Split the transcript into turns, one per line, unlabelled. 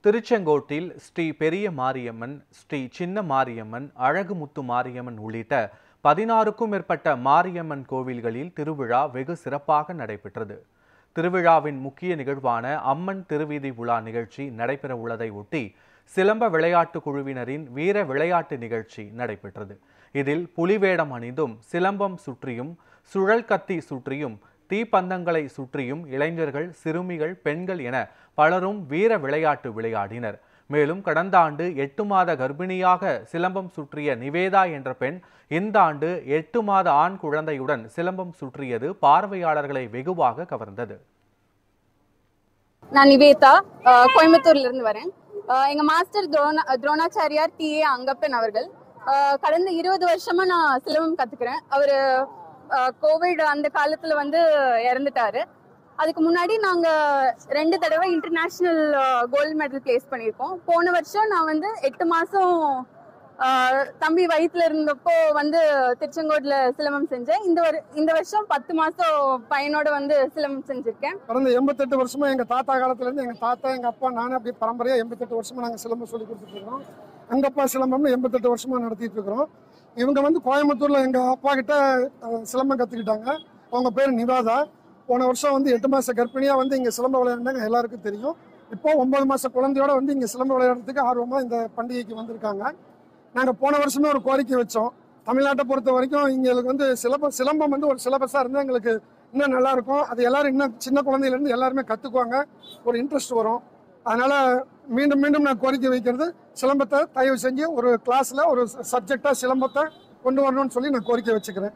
திருச்செங்கோட்டில் ஸ்ரீ பெரிய மாரியம்மன், ஸ்ரீ சின்ன மாரியம்மன், அழகுமுத்து மாரியம்மன் உள்ளிட்ட 16க்கும் மேற்பட்ட மாரியம்மன் கோவில்களில் திருவிழா வெகு சிறப்பாக நடைபெற்றது. திருவிழாவின் முக்கிய நிகழ்வான அம்மன் திருவீதி உலா நிகழ்ச்சி நடைபெற உள்ளதை ஒட்டி சிலம்ப விளையாட்டு குழுவினரின் வீர விளையாட்டு நிகழ்ச்சி நடைபெற்றது. இதில் புலிவேடம் அணிந்தும், சிலம்பம் சுற்றியும், சுழல் கத்தி சுற்றியும், தீப்பந்தங்களை சுற்றியும் இளைஞர்கள், சிறுமிகள், பெண்கள் என பலரும் வீர விளையாட்டு விளையாடினர். மேலும் கடந்த ஆண்டு 8 மாத கர்ப்பிணியாக சிலம்பம் சுற்றிய நிவேதா என்ற பெண் இந்த ஆண்டு 8 மாத ஆண் குழந்தையுடன் சிலம்பம் சுற்றியது பார்வையாளர்களை வெகுவாக கவர்ந்தது.
நான் நிவேதா, கோயம்புத்தூர்ல இருந்து வரேன். எங்க மாஸ்டர் துரோணாச்சாரியார் டி.ஏ. அங்கப்பன் அவர்கள். கடந்த 20 வருஷமா நான் சிலம்பம் கத்துக்கிறேன். அவரு கோவிட் அந்த காலத்துல இறந்துட்டாரு. அதுக்கு முன்னாடி நாங்க 2 தடவை இன்டர்நேஷனல் கோல்டு மெடல் பிளேஸ் பண்ணியிருக்கோம். போன வருஷம் நான் 8 மாசம் தம்பி வயிற்றுல இருந்தப்போ திருச்செங்கோட்ல சிலம்பம் செஞ்சேன். இந்த வருஷம் 10 மாசம் பையனோட சிலம்பம் செஞ்சிருக்கேன்.
கடந்த 88 வருஷமா எங்க தாத்தா காலத்துல இருந்து எங்க தாத்தா, எங்க அப்பா, நானும் அப்படி பரம்பரையா 88 வருஷமா நாங்க சிலம்பம் சொல்லி கொடுத்துட்டு இருக்கிறோம். அங்கப்பா சிலம்பம்னு 88 வருஷமா நடத்திட்டு இருக்கிறோம். இவங்க கோயம்புத்தூர்ல எங்க அப்பா கிட்ட சிலம்பம் கத்துக்கிட்டாங்க. அவங்க பேர் நிவேதா. போன வருஷம் 8 மாச கர்ப்பிணியா இங்க சிலம்பம் விளையாண்டாங்க, எல்லாருக்கும் தெரியும். இப்போ 9 மாச குழந்தையோட இங்க சிலம்பம் விளையாடுறதுக்கு ஆர்வமா இந்த பண்டிகைக்கு வந்திருக்காங்க. நாங்க போன வருஷமே ஒரு கோரிக்கை வச்சோம். தமிழ்நாட்டை பொறுத்த வரைக்கும் எங்களுக்கு சிலம்பம் ஒரு சிலபஸா இருந்தா எங்களுக்கு இன்னும் நல்லா இருக்கும். அது எல்லாரும் இன்னும் சின்ன குழந்தையில இருந்து எல்லாருமே கத்துக்குவாங்க, ஒரு இன்ட்ரெஸ்ட் வரும். அதனால மீண்டும் மீண்டும் நான் கோரிக்கை வைக்கிறது, சிலம்பத்தை தயவு செஞ்சு ஒரு கிளாஸ்ல ஒரு சப்ஜெக்டா சிலம்பத்தை கொண்டு வரணும்னு சொல்லி நான் கோரிக்கை வச்சுக்கிறேன்.